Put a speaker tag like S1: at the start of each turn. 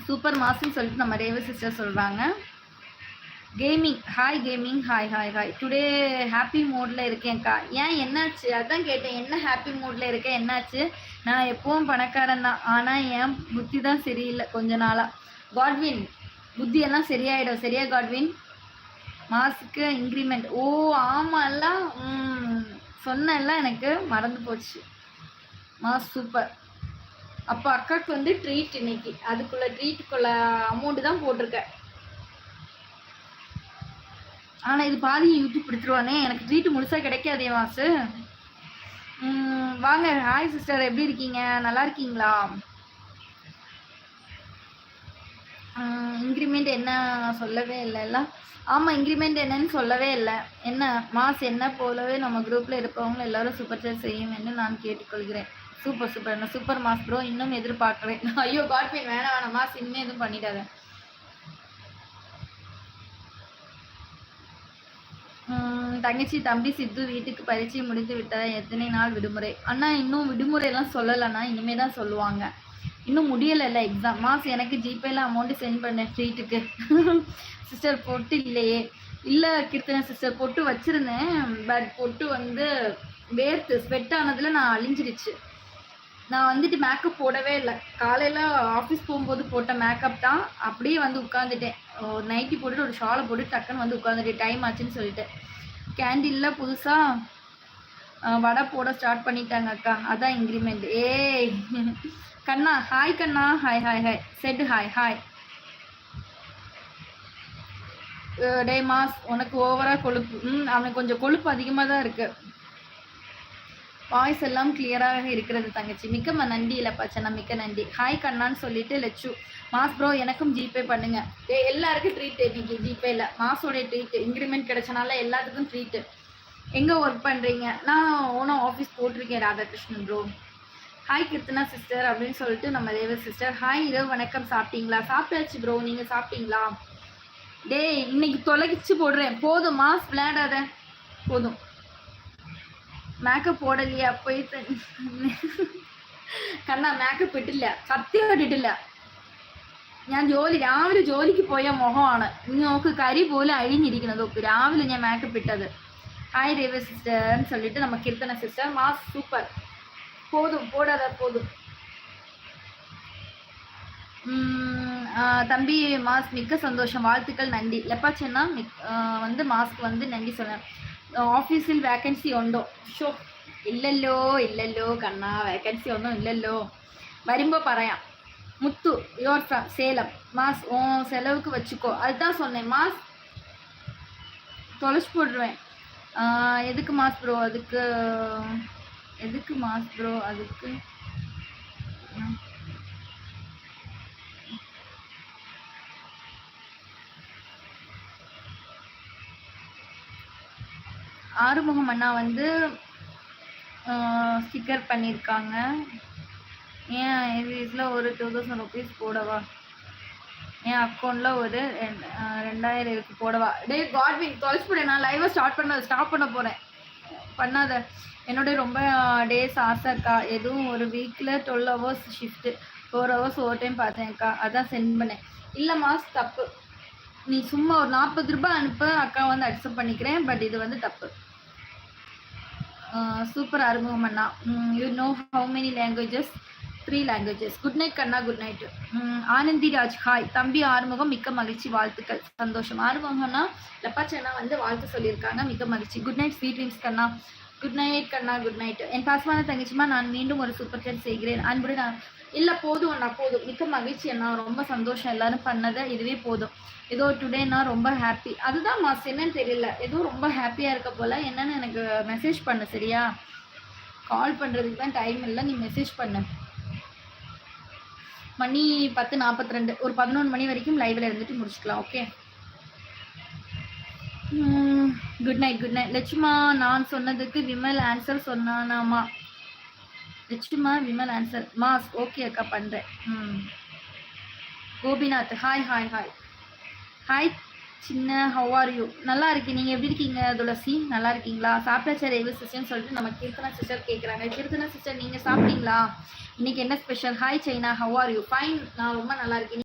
S1: Super மாஸ்ன்னு சொல்லிட்டு நம்ம ரேவ சிஸ்டர் சொல்கிறாங்க. Gaming hi gaming hi hi hi. Today happy மூடில் இருக்கேன்க்கா. ஏன் என்னாச்சு? அதான் கேட்டேன், என்ன ஹாப்பி மூடில் இருக்கேன், என்னாச்சு? நான் எப்பவும் பணக்காரன் தான், ஆனால் என் புத்தி தான் சரியில்லை கொஞ்ச நாளாக. காட்வின் புத்தியெல்லாம் சரியாயிடும் சரியா காட்வின்? மாசுக்கு இன்க்ரிமெண்ட். ஓ ஆமாம்ல, சொன்னேன்ல, எனக்கு மறந்து போச்சு. Mass super. அப்போ அக்காவுக்கு வந்து ட்ரீட் இன்னைக்கு, அதுக்குள்ள ட்ரீட்டுக்குள்ள அமௌண்ட்டு தான் போட்டிருக்கேன். ஆனால் இது பாதி யூடியூப் பிடிச்சிருவானே, எனக்கு ட்ரீட்டு முழுசாக கிடைக்காதே மாசு. வாங்க. ஹாய் சிஸ்டர், எப்படி இருக்கீங்க? நல்லா இருக்கீங்களா? இன்க்ரிமெண்ட் என்ன சொல்லவே இல்லைல்ல? ஆமாம், இன்க்ரிமெண்ட் என்னன்னு சொல்லவே இல்லை. என்ன மாஸ் என்ன போலவே நம்ம குரூப்பில் இருப்பவங்க எல்லாரும் சூப்பர் சேட் செய்யும் என்று நான் கேட்டுக்கொள்கிறேன். Super super. என்ன சூப்பர் மாஸ் ப்ரோ, இன்னும் எதிர்பார்க்குறேன். ஐயோ காட்பெயின் வேணாம் வேணாம் மாஸ், இன்னும் எதுவும் பண்ணிடாத. தங்கச்சி தம்பி சித்து வீட்டுக்கு பரீட்சை முடித்து விட்டதா? எத்தனை நாள் விடுமுறை? அண்ணா இன்னும் விடுமுறையெல்லாம் சொல்லலைண்ணா, இனிமே தான் சொல்லுவாங்க. இன்னும் முடியலைல்ல எக்ஸாம். மாஸ் எனக்கு ஜிபேல அமௌண்ட்டு சென்ட் பண்ணேன் ட்ரீட்டுக்கு. சிஸ்டர் பொட்டு இல்லையே? இல்லை கீர்த்தனை சிஸ்டர், பொட்டு வச்சுருந்தேன், பட் பொட்டு வந்து வேர்த்து ஸ்வெட் ஆனதில் நான் அழிஞ்சிருச்சு. நான் வந்துட்டு மேக்கப் போடவே இல்லை. காலையில் ஆஃபீஸ் போகும்போது போட்ட மேக்கப் தான். அப்படியே வந்து உட்காந்துட்டேன். ஒரு நைட்டி போட்டுட்டு ஒரு ஷாலை போட்டு டக்குன்னு வந்து உட்காந்துட்டேன், டைம் ஆச்சுன்னு சொல்லிட்டு. கேண்டீனில் புதுசாக வடை போட ஸ்டார்ட் பண்ணிட்டாங்க அக்கா, அதான் இன்க்ரிமெண்ட். ஏய் கண்ணா, ஹாய் கண்ணா, hi hi hi. Set hi hi. டே மாஸ், உனக்கு ஓவராக கொழுப்பு. அவனுக்கு கொஞ்சம் கொழுப்பு அதிகமாக தான் இருக்குது. வாய்ஸ் எல்லாம் கிளியராக இருக்கிறது தங்கச்சி. மிக்க நன்றி இல்லைப்பாச்சனா, மிக்க நன்றி. ஹாய் கண்ணான்னு சொல்லிட்டு லட்சு. மாஸ் ப்ரோ எனக்கும் ஜிபே பண்ணுங்க. எல்லாருக்கும் ட்ரீட் இன்னைக்கு ஜிபேல. மாஸோடைய ட்ரீட் இன்க்ரிமெண்ட் கிடைச்சனால எல்லாத்துக்கும் ட்ரீட்டு. எங்கே ஒர்க் பண்ணுறீங்க? நான் ஓனும் ஆஃபீஸ் போட்டிருக்கேன் Radhakrishnan bro. Hi Keerthana sister அப்படின்னு சொல்லிட்டு நம்ம தேவ சிஸ்டர். ஹாய் இரவு வணக்கம், சாப்பிட்டீங்களா? சாப்பிட்டாச்சு ப்ரோ, நீங்கள் சாப்பிட்டீங்களா? டே இன்னைக்கு தொலைச்சு போடுறேன், போதும் மாஸ் விளையாடாத, போதும். மேக்கப் போடலையா? போயிட்டு കണ്ണാ മേക്കപ്പ് ഇട്ടില്ല, സത്യമായിട്ട് ഇട്ടില്ല. ഞാൻ രാവിലെ ജോലിക്ക് പോയ മുഖമാണ്. ഇനി നോക്ക്, കരി പോലെ അഴിഞ്ഞിരിക്കുന്നത് നോക്ക്. രാവിലെ ഞാൻ മേക്കപ്പ് ഇട്ടത്. ஹாய் ரேவ சிஸ்டர்னு சொல்லிட்டு நம்ம கீர்த்தனை சிஸ்டர். Mass super. போதும் போடாத போதும். தம்பி மாஸ் மிக்க சந்தோஷம், வாழ்த்துக்கள், நன்றி. லெப்பாச்சேன்னா வந்து மாஸ்க்கு வந்து நன்றி சொன்னேன். ഓഫീസിൽ വേക്കൻസി ഉണ്ടോ? ഷോ ഇല്ലല്ലോ ഇല്ലല്ലോ കണ്ണാ, വേക്കൻസി ഒന്നും ഇല്ലല്ലോ. വരുമ്പോൾ പറയാം. முத்து யோர் ஃப்ரம் சேலம். மாஸ் உன் செலவுக்கு வச்சுக்கோ, அதுதான் சொன்னேன். மாஸ் தொலைச்சி போடுவேன். எதுக்கு மாஸ் ப்ரோ? அதுக்கு எதுக்கு மாஸ் ப்ரோ? அதுக்கு ஆறுமுகம் அண்ணா வந்து ஸ்டிக்கர் பண்ணியிருக்காங்க. ஏன் இதில் ஒரு 2000 ருபீஸ் போடவா? என் அக்கௌண்ட்டில் ஒரு 2000 இருக்கு, போடவா? டே காட்வின் தொலைச்சி போட. நான் லைவாக ஸ்டாப் பண்ண போகிறேன், பண்ணாத. என்னுடைய ரொம்ப டேஸ் ஆசைக்கா. எதுவும் ஒரு வீக்கில் 12 hours shift, 4 hours overtime பார்த்தேன்க்கா, அதான் சென்ட் பண்ணேன். இல்லை மாஸ் தப்பு. நீ சும்மா ஒரு 40 ரூபாய் அனுப்ப, அக்கா வந்து அக்செப்ட் பண்ணிக்கிறேன். பட் இது வந்து தப்பு. சூப்பர் ஆறுமுகம் அண்ணா. You know how many languages? 3 languages. Good night கண்ணா, good night. Anandhi Raj hi. தம்பி ஆறுமுகம் மிக்க மகிழ்ச்சி, வாழ்த்துக்கள், சந்தோஷம். ஆறுமுகம்னா லப்பாச்சனா வந்து வாழ்த்து சொல்லியிருக்காங்க, மிக்க மகிழ்ச்சி. குட் நைட் ஸ்வீட் ட்ரீம்ஸ் கண்ணா. குட் நைட் கண்ணா, குட் நைட். என் பாசமான தங்கச்சிமா, நான் மீண்டும் ஒரு சூப்பர் சேட் செய்கிறேன். அன்புடன் நான் இல்லை போதும் அண்ணா, போதும். மிக்க மகிழ்ச்சி அண்ணா, ரொம்ப சந்தோஷம். எல்லாரும் பண்ணதை இதுவே போதும். ஏதோ டுடே நான் ரொம்ப ஹாப்பி. அதுதான் மாஸ், என்னன்னு தெரியல, ஏதோ ரொம்ப ஹாப்பியாக இருக்க போல். என்னன்னு எனக்கு மெசேஜ் பண்ணு சரியா? கால் பண்ணுறதுக்கு தான் டைம் இல்லை, நீ மெசேஜ் பண்ணு. மணி 10:42, ஒரு 11 மணி வரைக்கும் லைவில் இருந்துட்டு முடிச்சுக்கலாம். Okay, good night, good night. லட்சுமா நான் சொன்னதுக்கு விமல் ஆன்சர் சொன்னானாமா? லட்சுமா விமல் ஆன்சர். மாஸ் ஓகே அக்கா, பண்ணுறேன். Gopinath hi hi hi hi. சின்ன ஹவ் ஆர் யூ? நல்லா இருக்கேன், நீங்கள் எப்படி இருக்கீங்க? துளசி நல்லா இருக்கீங்களா? சாப்பிட்டாச்சா ரேவ சிஸ்டர்னு சொல்லிட்டு நம்ம கீர்த்தனா சிஸ்டர் கேட்குறாங்க. கீர்த்தனா சிஸ்டர் நீங்கள் சாப்பிட்டீங்களா? இன்றைக்கி என்ன special? Hi China, have are you? Fine, நான் ரொம்ப நல்லா இருக்கேன்.